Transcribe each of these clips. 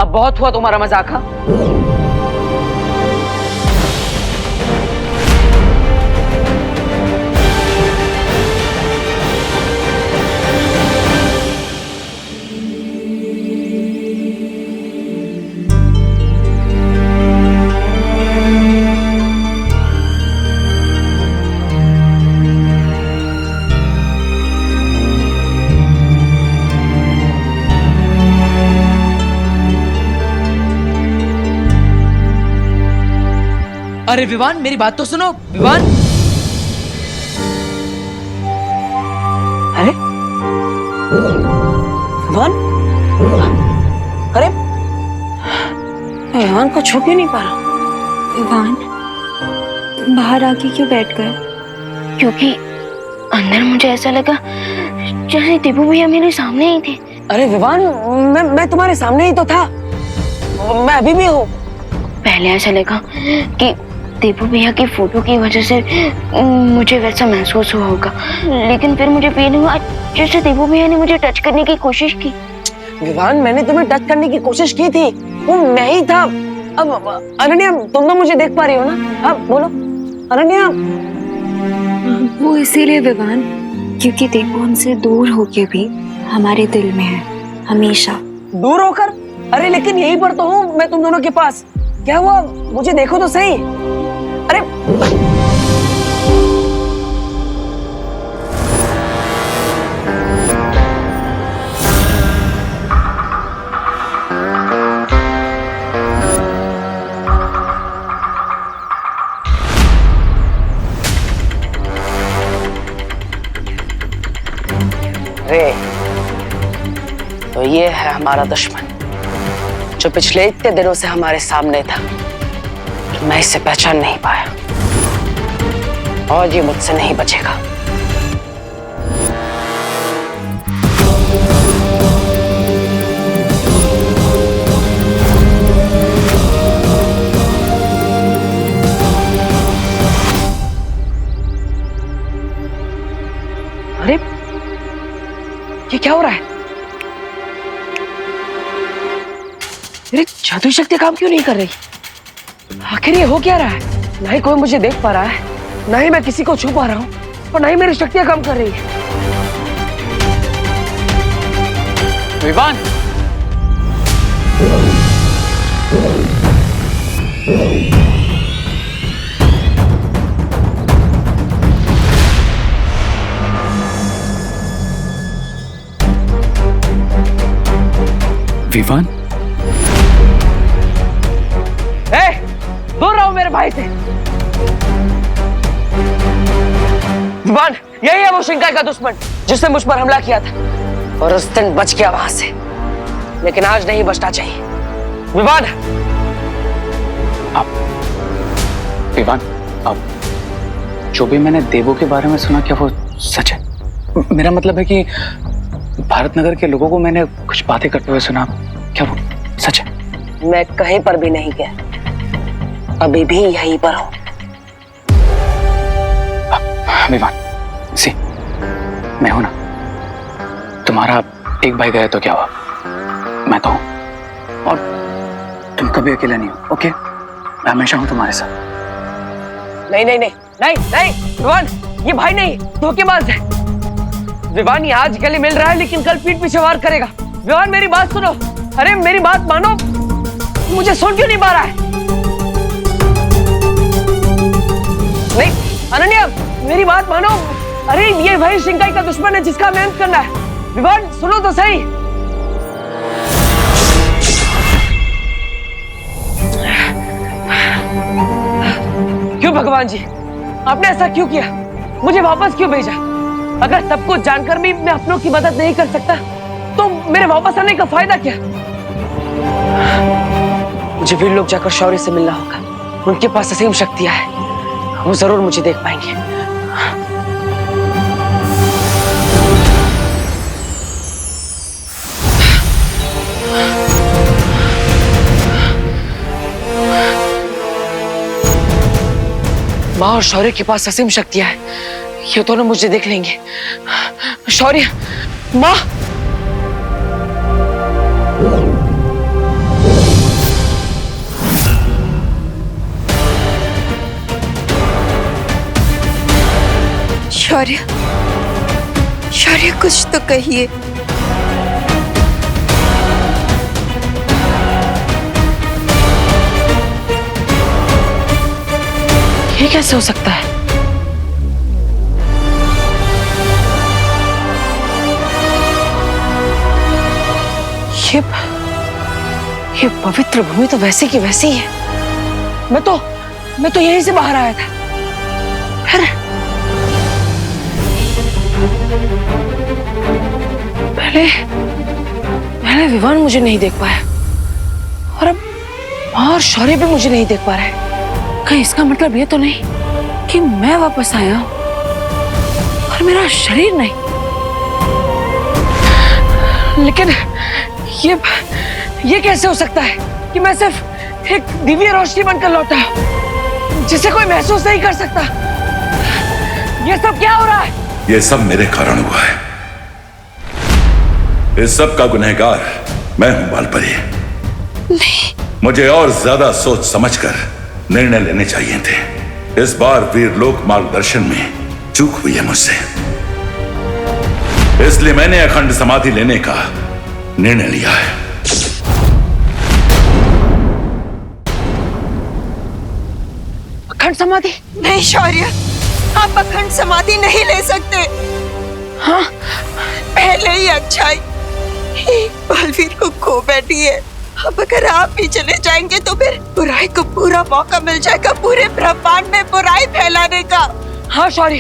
अब बहुत हुआ तुम्हारा मजाक। हाँ, अरे विवान, मेरी बात तो सुनो। विवान, अरे विवान, अरे विवान को छू क्यों नहीं पा रहा? विवान बाहर आके क्यों बैठ गए? क्योंकि अंदर मुझे ऐसा लगा जैसे दीपू भैया मेरे सामने ही थे। अरे विवान, मैं तुम्हारे सामने ही तो था, मैं अभी भी हूँ। पहले ऐसा लगा कि दीपू भैया की फोटो की वजह से मुझे वैसा महसूस हुआ होगा, लेकिन फिर मुझे फील हुआ जैसे दीपू भैया ने मुझे टच करने की कोशिश की। विवान, मैंने तुम्हें टच करने की कोशिश की थी, वो मैं ही था। अब अनन्या, तुम तो मुझे देख पा रही हो ना? अब बोलो अनन्या। वो इसीलिए विवान क्योंकि दीपू हमसे दूर होके भी हमारे दिल में है हमेशा। दूर होकर? अरे लेकिन यहीं पर तो हूँ मैं तुम दोनों के पास। क्या हुआ, मुझे देखो तो सही। अरे तो ये है हमारा दुश्मन जो पिछले इतने दिनों से हमारे सामने था। मैं इसे पहचान नहीं पाया और ये मुझसे नहीं बचेगा। अरे ये क्या हो रहा है? मेरी जादुई शक्ति काम क्यों नहीं कर रही? आखिर ये हो क्या रहा है? ना ही कोई मुझे देख पा रहा है, ना ही मैं किसी को छू पा रहा हूँ, और ना ही मेरी शक्तियां काम कर रही है। विवान, विवान, दूर रहो मेरे भाई से। विवान, यही है वो शिंकाई का दुश्मन जिसने मुझ पर हमला किया था, और उस दिन बच गया वहां से, लेकिन आज नहीं बचना चाहिए। विवान, विवान, अब जो भी मैंने देवों के बारे में सुना, क्या वो सच है? मेरा मतलब है कि भारत नगर के लोगों को मैंने कुछ बातें करते हुए सुना, क्या वो सच है? मैं कहीं पर भी नहीं गया, अभी भी यहीं पर हूं। विवान, सी, मैं हूं ना। तुम्हारा एक भाई गया तो क्या हुआ, मैं तो हूं, और तुम कभी अकेला नहीं हो। ओके, मैं हमेशा हूं तुम्हारे साथ। नहीं नहीं नहीं नहीं नहीं विवान, ये भाई नहीं, धोखेबाज है। विवान, ये आज गले मिल रहा है लेकिन कल पीठ पीछे वार करेगा। विवान, मेरी बात सुनो। अरे मेरी बात मानो, मुझे सुन क्यों नहीं पा रहा है? नहीं अनन्या, मेरी बात मानो। अरे ये भाई शिंकाई का दुश्मन है जिसका हमें अंत करना है। विवान, सुनो तो सही। क्यों भगवान जी, आपने ऐसा क्यों किया? मुझे वापस क्यों भेजा? अगर सब कुछ जानकर भी मैं अपनों की मदद नहीं कर सकता तो मेरे वापस आने का फायदा क्या? मुझे वीर लोग जाकर शौर्य से मिलना होगा। उनके पास असीम शक्तियां हैं, वो जरूर मुझे देख पाएंगे। माँ और शौर्य के पास असीम शक्तियां हैं, ये दोनों मुझे देख लेंगे। शौर्य, माँ। शौर्य, शौर्य कुछ तो कहिए। ये कैसे हो सकता है? ये पवित्र भूमि तो वैसे की वैसी ही है। मैं तो यहीं से बाहर आया था। फिर पहले विवान मुझे नहीं देख पाया और अब और शौर्य भी मुझे नहीं देख पा रहा है। कहीं इसका मतलब ये तो नहीं कि मैं वापस आया हूं और मेरा शरीर नहीं। लेकिन ये कैसे हो सकता है कि मैं सिर्फ एक दिव्य रोशनी बनकर लौटा जिसे कोई महसूस नहीं कर सकता? ये सब क्या हो रहा है? ये सब मेरे कारण हुआ है। इस सब का गुनहगार मैं हूं बालपरी। नहीं, मुझे और ज्यादा सोच समझकर निर्णय लेने चाहिए थे। इस बार वीरलोक मार्गदर्शन में चूक हुई है मुझसे, इसलिए मैंने अखंड समाधि लेने का निर्णय लिया है। अखंड समाधि? नहीं शौर्य, आप अखंड समाधि नहीं ले सकते। हाँ, पहले ही अच्छाई बलवीर को खो बैठी है। अब अगर आप भी चले जाएंगे तो फिर बुराई को पूरा मौका मिल जाएगा पूरे ब्रह्मांड में बुराई फैलाने का। हाँ शौर्य,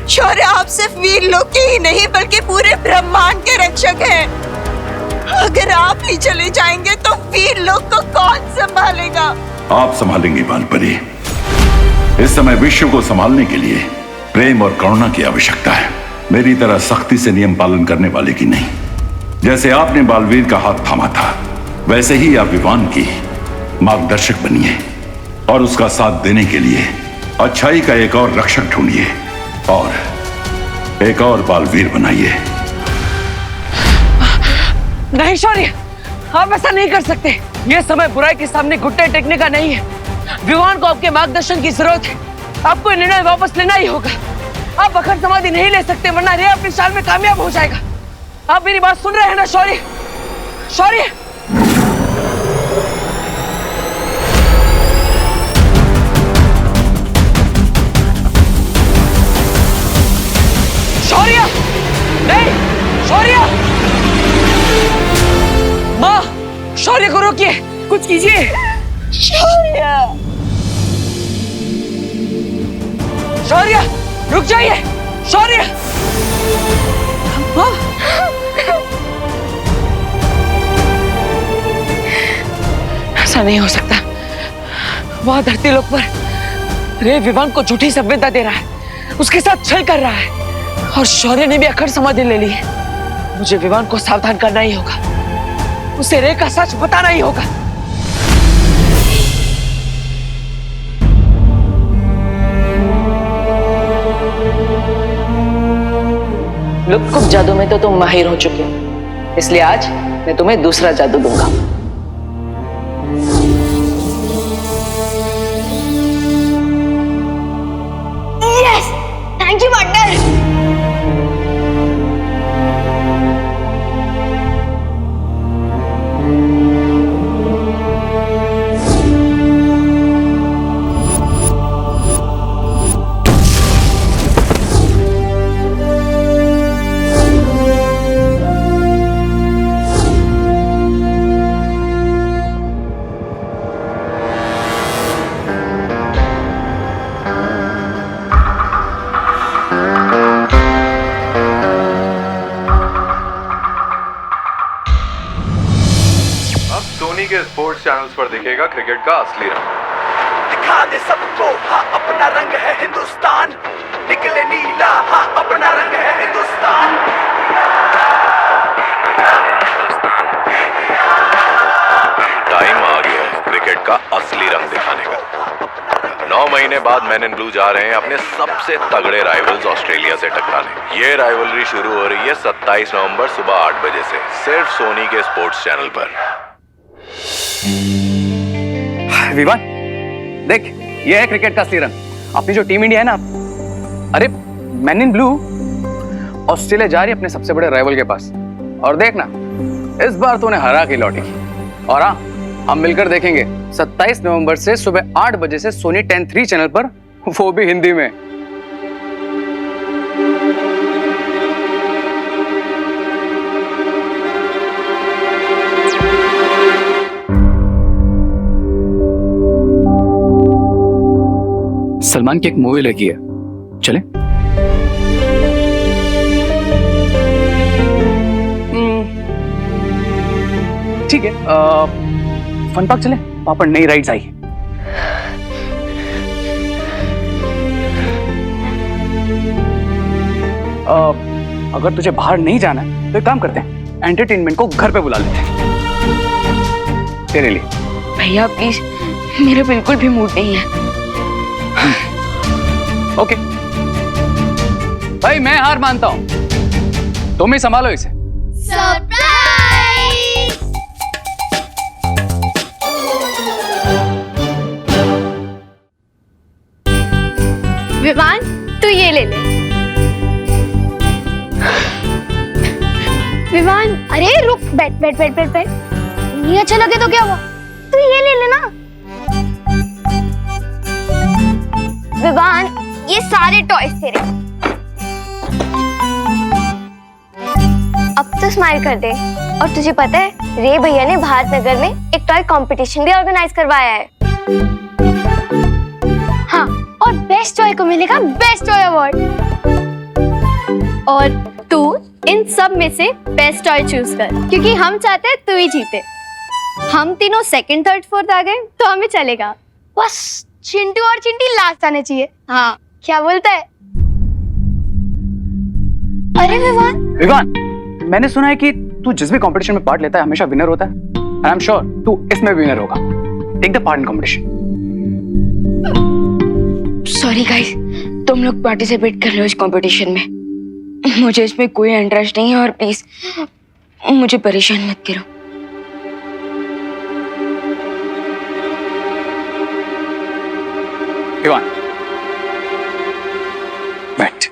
शौर्य आप सिर्फ वीरलोक के ही नहीं बल्कि पूरे ब्रह्मांड के रक्षक हैं। अगर आप ही चले जाएंगे तो वीरलोक को कौन संभालेगा? आप संभालेंगे बालपरी। इस समय विश्व को संभालने के लिए प्रेम और करुणा की आवश्यकता है, मेरी तरह सख्ती से नियम पालन करने वाले की नहीं। जैसे आपने बालवीर का हाथ थामा था वैसे ही आप विवान की मार्गदर्शक बनिए और उसका साथ देने के लिए अच्छाई का एक और रक्षक ढूंढिए और एक और बालवीर बनाइए। नहीं शौर्य, आप ऐसा नहीं कर सकते। यह समय बुराई के सामने घुटने टेकने का नहीं है। विवान को आपके मार्गदर्शन की जरूरत है। आपको निर्णय वापस लेना ही होगा। आप अखंड समाधि नहीं ले सकते वरना रे अपनी चाल में कामयाब हो जाएगा। आप मेरी बात सुन रहे हैं ना शौर्य? शौर्य, शौर्य, नहीं शौर्य, माँ, शौर्य को रोकिए, कुछ कीजिए। शौर्य, शौर्य, रुक जाइए। शौर्य, माँ, ऐसा नहीं हो सकता। वहां धरती लोक पर रे विवान को झूठी संवेदना दे रहा है, उसके साथ छल कर रहा है और शौर्य ने भी अखंड समाधि ले ली है। मुझे विवान को सावधान करना ही होगा, उसे रे का सच बताना ही होगा। लुक्कुप जादू में तो तुम माहिर हो चुके हो, इसलिए आज मैं तुम्हें दूसरा जादू दूंगा। Yes, thank you partner. Sony के स्पोर्ट्स चैनल्स पर दिखेगा क्रिकेट का असली रंग। दिखा दे सबको हाँ अपना रंग है हिंदुस्तान, निकले नीला हाँ अपना रंग है हिंदुस्तान। टाइम आ गया है क्रिकेट का असली रंग दिखाने का। 9 महीने बाद मैन इन ब्लू जा रहे हैं अपने सबसे तगड़े राइवल्स ऑस्ट्रेलिया से टकराने। ये राइवलरी शुरू हो रही है 27 नवंबर सुबह 8 बजे से सिर्फ सोनी के स्पोर्ट्स चैनल पर। विवान, देख ये है क्रिकेट का असली रंग। अपनी जो टीम इंडिया है ना, अरे मैन इन ब्लू ऑस्ट्रेलिया जा रही है अपने सबसे बड़े राइवल के पास, और देखना इस बार तो उन्हें हरा के लौटेगी। और हाँ, हम मिलकर देखेंगे 27 नवंबर से सुबह 8 बजे से सोनी 10-3 चैनल पर, वो भी हिंदी में। सलमान की एक मूवी लगी है, चले? ठीक है, फन पार्क चले, वहां पर नई राइड्स आई है। अगर तुझे बाहर नहीं जाना है तो एक काम करते हैं, एंटरटेनमेंट को घर पे बुला लेते हैं तेरे लिए। भैया प्लीज, मेरा बिल्कुल भी मूड नहीं है। ओके भाई, मैं हार मानता हूं, तुम ही संभालो इसे। विवान, तू ये ले ले। विवान, अरे रुक, बैठ बैठ बैठ बैठ बैठ। नहीं अच्छा लगे तो क्या हुआ, तू ये ले लेना। विवान, ये सारे टॉयज तेरे। अब तो स्माइल कर दे। और तुझे पता है, रे भैया ने भारत नगर में एक टॉय कंपटीशन भी ऑर्गेनाइज करवाया है। हाँ, और बेस्ट टॉय को मिलेगा बेस्ट टॉय अवार्ड। और तू इन सब में से बेस्ट टॉय चूज कर, क्योंकि हम चाहते हैं तू ही जीते। हम तीनों सेकंड, थर्ड, फोर्थ आ गए तो हमें चलेगा, बस चिंटू और चिंटी लास्ट आने चाहिए। हाँ, क्या बोलता है? अरे विवान, मैंने सुना है कि तू जिस भी कंपटीशन में पार्ट लेता है हमेशा विनर होता है। आई एम श्योर तू इसमें विनर होगा। Take the part in competition. Sorry guys, तुम लोग पार्टिसिपेट कर लो इस कंपटीशन में। मुझे इसमें कोई इंटरेस्ट नहीं है, और प्लीज मुझे परेशान मत करो। विवान, बैठ।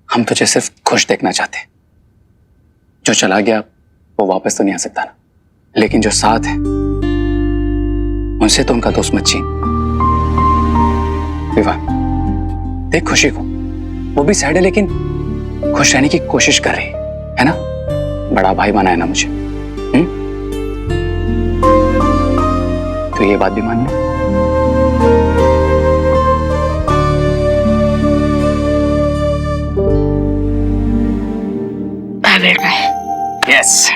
हम तुझे सिर्फ खुश देखना चाहते हैं। जो चला गया वो वापस तो नहीं आ सकता ना, लेकिन जो साथ है उनसे तो उनका दोस्त मत छीन। विवान, देख खुशी को, वो भी सैड है लेकिन खुश रहने की कोशिश कर रही है ना? बड़ा भाई बना है ना मुझे। तो ये बात भी मान लो। Yes.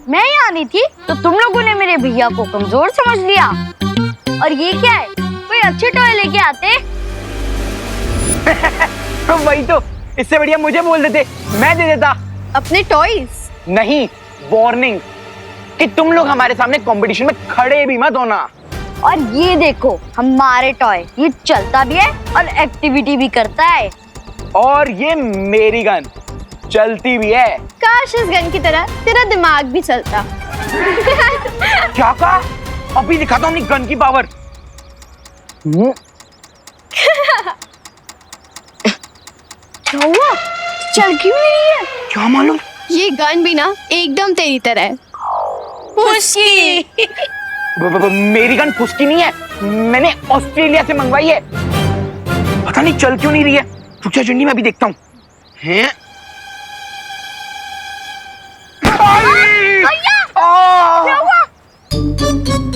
मैं यहाँ नहीं थी तो तुम लोगों ने मेरे भैया को कमजोर समझ लिया। और ये क्या है, कोई अच्छे टॉय लेके आते। तो वही तो, इससे बढ़िया मुझे बोल देते, मैं दे देता अपने टॉयज। नहीं, वार्निंग कि तुम लोग हमारे सामने कंपटीशन में खड़े भी मत होना। और ये देखो हमारे टॉय, ये चलता भी है और एक्टिविटी भी करता है। और ये मेरी गन चलती भी है। काश इस गन की तरह तेरा दिमाग भी चलता। क्या कहा? अभी दिखाता हूँ अपनी गन की पावर। क्या हुआ? चल क्यों नहीं है? क्या मालूम? ये गन भी ना एकदम तेरी तरह है। फुस्की। मेरी गन फुस्की नहीं है, मैंने ऑस्ट्रेलिया से मंगवाई है। पता नहीं चल क्यों नहीं रही है। रुक जा चिंटी, मैं भी देखता हूँ। हैं? क्या हुआ?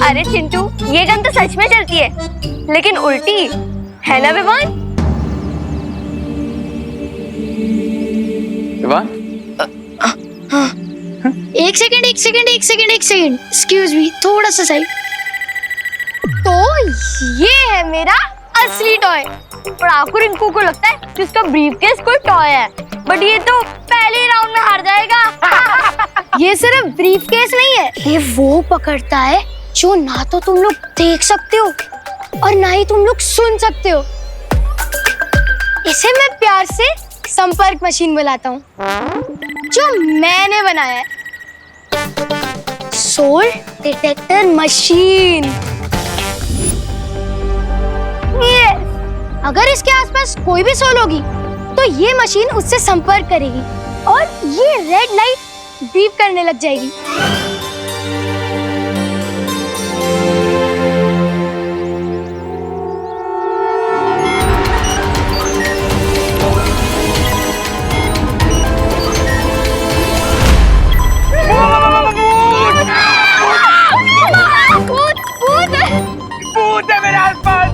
अरे चिंटू, ये गन तो सच में चलती है, लेकिन उल्टी है ना विवान? विवान, एक सेकंड एक्सक्यूज मी, थोड़ा सा सही। तो ये है मेरा असली टॉय। पर आपको रिंकू को लगता है कि उसका ब्रीफकेस कोई टॉय है, बट ये तो पहले राउंड में हार जाएगा। ये सिर्फ ब्रीफकेस नहीं है, ये वो पकड़ता है जो ना तो तुम लोग देख सकते हो और ना ही तुम लोग सुन सकते हो। इसे मैं प्यार से संपर्क मशीन बुलाता हूँ, जो मैंने बनाया है। Soul detector machine. यस, अगर इसके आसपास कोई भी सोल होगी तो ये मशीन उससे संपर्क करेगी और ये रेड लाइट बीप करने लग जाएगी। भूत है मेरे आसपास।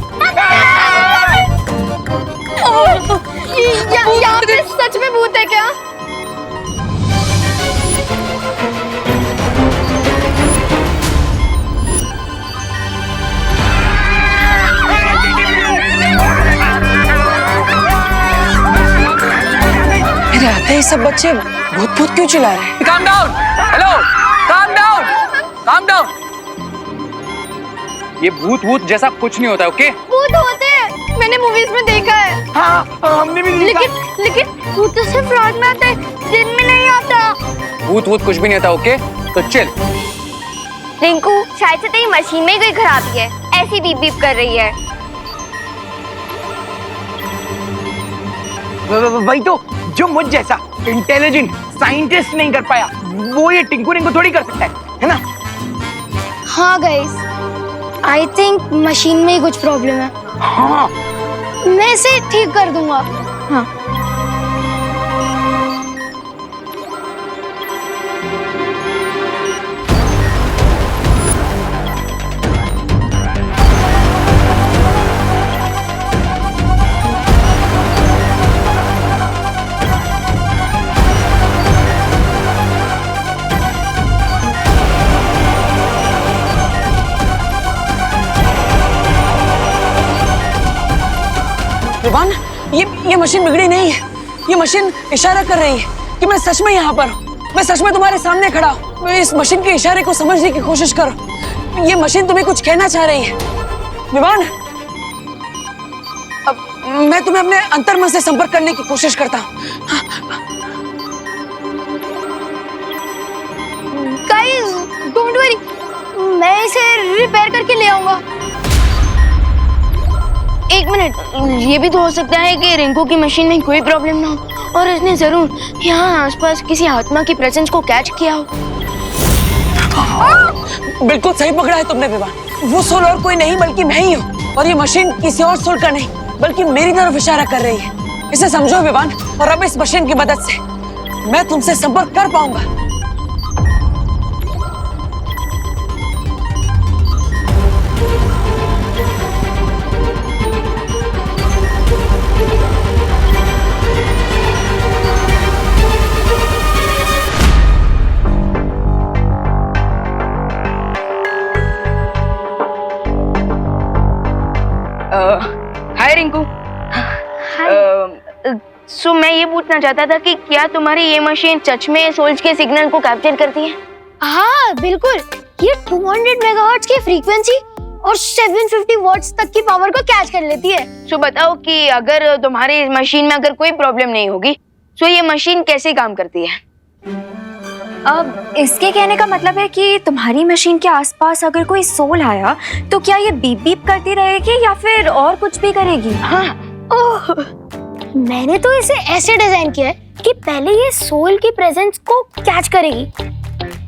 यहाँ पे सच में भूत है क्या? मेरे आते ही सब बच्चे भूत भूत क्यों चिल्ला रहे हैं? Calm down, hello, calm down, calm down. ये भूत जैसा कुछ नहीं होता, ओके? भूत होते हैं, मैंने मूवीज में देखा है। हाँ, हमने भी देखा। लेकिन भूत तो सिर्फ रात में आता है, दिन में नहीं आता। भूत कुछ भी नहीं होता, ओके? तो चिल। रिंकू, शायद से तेरी मशीन में कोई खराबी है, ऐसी बीप बीप कर रही है। वही तो, जो मुझ जैसा इंटेलिजेंट साइंटिस्ट नहीं कर पाया, वो ये टिंकू रिंकू थोड़ी कर सकता है ना? हाँ गाइस, आई थिंक मशीन में ही कुछ प्रॉब्लम है। हाँ, मैं इसे ठीक कर दूंगा। हाँ। विवान, ये मशीन बिगड़ी नहीं है। ये मशीन इशारा कर रही है कि मैं सच में यहाँ पर हूँ। मैं सच में तुम्हारे सामने खड़ा हूँ। इस मशीन के इशारे को समझने की कोशिश करो। ये मशीन तुम्हें कुछ कहना चाह रही है। विवान, अब मैं तुम्हें अपने अंतर्मन से संपर्क करने की कोशिश करता हूँ। गाइस, डोंट वरी, मैं इसे रिपेयर करके ले आऊंगा। एक मिनट, ये भी तो हो सकता है कि रिंकू की मशीन में कोई प्रॉब्लम ना हो और उसने जरूर यहाँ आसपास किसी आत्मा की प्रेजेंस को कैच किया हो। बिल्कुल सही पकड़ा है तुमने विवान। वो सोल और कोई नहीं बल्कि मैं ही हूँ, और ये मशीन किसी और सोल का नहीं बल्कि मेरी तरफ इशारा कर रही है। इसे समझो विवान, और अब इस मशीन की मदद से मैं तुमसे संपर्क कर पाऊंगा। हाय रिंकू। सो मैं ये पूछना चाहता था कि क्या तुम्हारी ये मशीन सच में सोल्स के सिग्नल को कैप्चर करती है? हाँ बिल्कुल, ये 200 मेगाहर्ट्ज की फ्रीक्वेंसी और 750 वॉट्स तक की पावर को कैच कर लेती है। सो बताओ कि अगर तुम्हारी मशीन में अगर कोई प्रॉब्लम नहीं होगी तो ये मशीन कैसे काम करती है? अब इसके कहने का मतलब है कि तुम्हारी मशीन के आसपास अगर कोई सोल आया तो क्या ये बीप बीप करती रहेगी या फिर और कुछ भी करेगी? हाँ, ओह, मैंने तो इसे ऐसे डिजाइन किया है कि पहले ये सोल की प्रेजेंस को कैच करेगी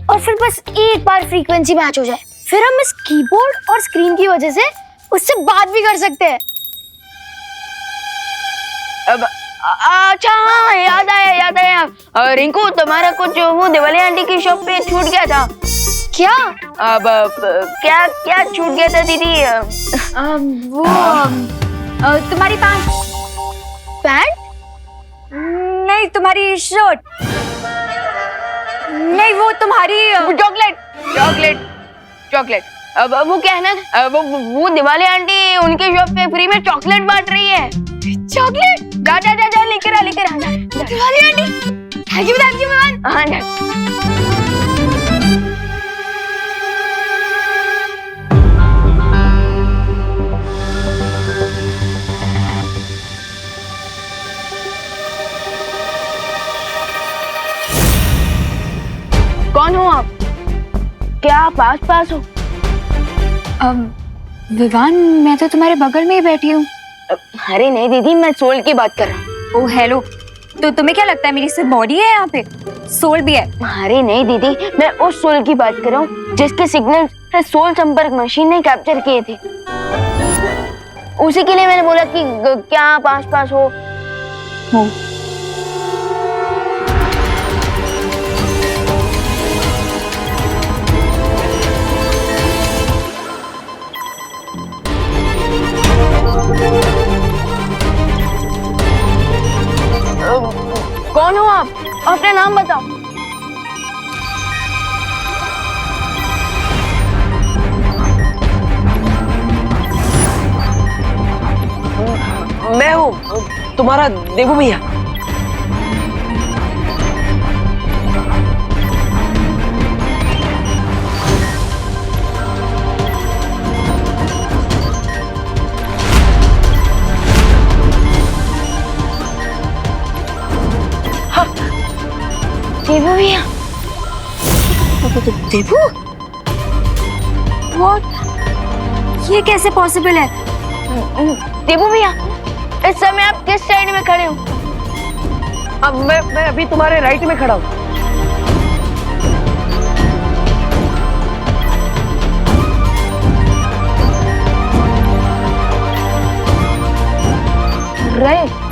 और फिर बस एक बार फ्रीक्वेंसी मैच हो जाए, फिर हम इस कीबोर्ड और स्क्रीन की वजह से उससे बात भी कर सकते हैं। अब अच्छा, हाँ, याद आया। रिंकू, तुम्हारा कुछ वो दिवाली आंटी की शॉप पे छूट गया था। क्या? अब क्या छूट गया था दीदी? तुम्हारी पैंट? नहीं, तुम्हारी शर्ट। नहीं, वो तुम्हारी चॉकलेट। अब वो क्या है ना, वो दिवाली आंटी उनके शॉप पे फ्री में चॉकलेट बांट रही है। चॉकलेट? जा लेकर आ Diwali aunty, thank you Vivan. हाँ, क्या आप आस पास हो? विवान, मैं तो तुम्हारे बगल में ही बैठी हूँ। अरे नहीं दीदी, मैं सोल की बात कर रहा हूँ। ओह हेलो, तो तुम्हें क्या लगता है मेरी सिर्फ बॉडी है यहाँ पे, सोल भी है? अरे नहीं दीदी, मैं उस सोल की बात कर रहा हूँ जिसके सिग्नल सोल संपर्क मशीन ने कैप्चर किए थे। उसी के लिए मैंने बोला कि क्या आप आस पास हो? कौन हो आप? अपना नाम बताओ। मैं हूँ तुम्हारा देवू भैया। देवू भैया। देवू? What? ये कैसे पॉसिबल है? देवू भैया, इस समय आप किस साइड में खड़े हो? अब मैं अभी तुम्हारे राइट में खड़ा हूँ। राइट?